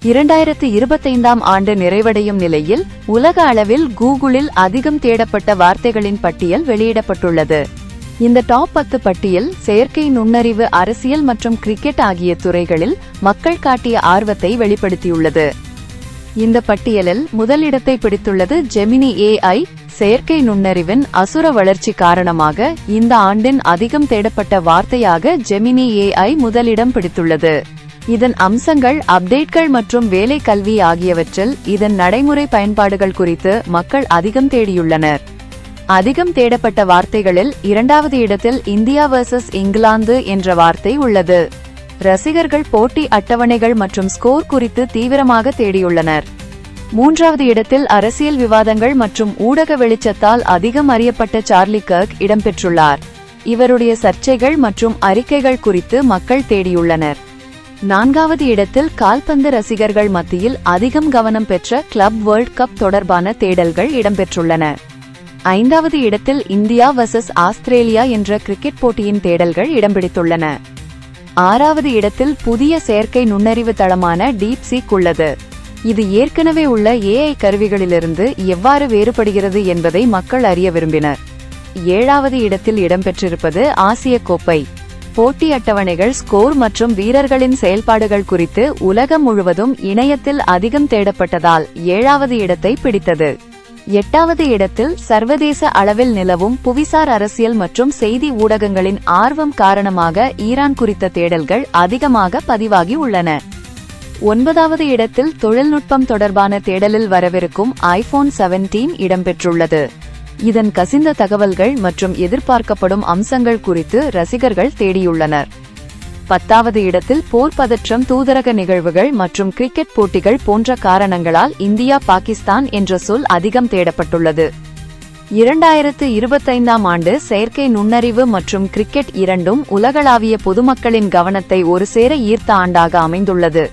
2025ஆம் ஆண்டு நிறைவடையும் நிலையில் உலக அளவில் கூகுளில் அதிகம் தேடப்பட்ட வார்த்தைகளின் பட்டியல் வெளியிடப்பட்டுள்ளது. இந்த டாப் 10 பட்டியல் செயற்கை நுண்ணறிவு, அரசியல் மற்றும் கிரிக்கெட் ஆகிய துறைகளில் மக்கள் காட்டிய ஆர்வத்தை வெளிப்படுத்தியுள்ளது. இந்த பட்டியலில் முதலிடத்தை பிடித்துள்ளது ஜெமினி AI. செயற்கை நுண்ணறிவின் அசுர வளர்ச்சி காரணமாக இந்த ஆண்டின் அதிகம் தேடப்பட்ட வார்த்தையாக ஜெமினி AI முதலிடம் பிடித்துள்ளது. இதன் அம்சங்கள், அப்டேட்கள் மற்றும் வேலை, கல்வி ஆகியவற்றில் இதன் நடைமுறை பயன்பாடுகள் குறித்து மக்கள் அதிகம் தேடியுள்ளனர். அதிகம் தேடப்பட்ட வார்த்தைகளில் 2வது இடத்தில் இந்தியா வர்சஸ் இங்கிலாந்து என்ற வார்த்தை உள்ளது. ரசிகர்கள் போட்டி அட்டவணைகள் மற்றும் ஸ்கோர் குறித்து தீவிரமாக தேடியுள்ளனர். 3வது இடத்தில் அரசியல் விவாதங்கள் மற்றும் ஊடக வெளிச்சத்தால் அதிகம் அறியப்பட்ட சார்லி கர்க் இடம்பெற்றுள்ளார். இவருடைய சர்ச்சைகள் மற்றும் அறிக்கைகள் குறித்து மக்கள் தேடியுள்ளனர். 4வது இடத்தில் கால்பந்து ரசிகர்கள் மத்தியில் அதிகம் கவனம் பெற்ற கிளப் வேர்ல்ட் கப் தொடர்பான தேடல்கள் இடம்பெற்றுள்ளன. 5வது இடத்தில் இந்தியா வர்சஸ் ஆஸ்திரேலியா என்ற கிரிக்கெட் போட்டியின் தேடல்கள் இடம்பிடித்துள்ளன. 6வது இடத்தில் புதிய செயற்கை நுண்ணறிவு தளமான DeepSeek உள்ளது. இது ஏற்கனவே உள்ள AI கருவிகளிலிருந்து எவ்வாறு வேறுபடுகிறது என்பதை மக்கள் அறிய விரும்பினர். 7வது இடத்தில் இடம்பெற்றிருப்பது ஆசிய கோப்பை போட்டி அட்டவணைகள், ஸ்கோர் மற்றும் வீரர்களின் செயல்பாடுகள் குறித்து உலகம் முழுவதும் இணையத்தில் அதிகம் தேடப்பட்டதால் 7வது இடத்தை பிடித்தது. 8வது இடத்தில் சர்வதேச அளவில் நிலவும் புவிசார் அரசியல் மற்றும் செய்தி ஊடகங்களின் ஆர்வம் காரணமாக ஈரான் குறித்த தேடல்கள் அதிகமாக பதிவாகி உள்ளன. 9வது இடத்தில் தொழில்நுட்பம் தொடர்பான தேடலில் வரவிருக்கும் iPhone 17 இடம்பெற்றுள்ளது. இதன் கசிந்த தகவல்கள் மற்றும் எதிர்பார்க்கப்படும் அம்சங்கள் குறித்து ரசிகர்கள் தேடியுள்ளனர். 10வது இடத்தில் போர் பதற்றம், தூதரக நிகழ்வுகள் மற்றும் கிரிக்கெட் போட்டிகள் போன்ற காரணங்களால் இந்தியா பாகிஸ்தான் என்ற சொல் அதிகம் தேடப்பட்டுள்ளது. 2025ஆம் ஆண்டு செயற்கை நுண்ணறிவு மற்றும் கிரிக்கெட் இரண்டும் உலகளாவிய பொதுமக்களின் கவனத்தை ஒருசேர ஈர்த்த ஆண்டாக அமைந்துள்ளது.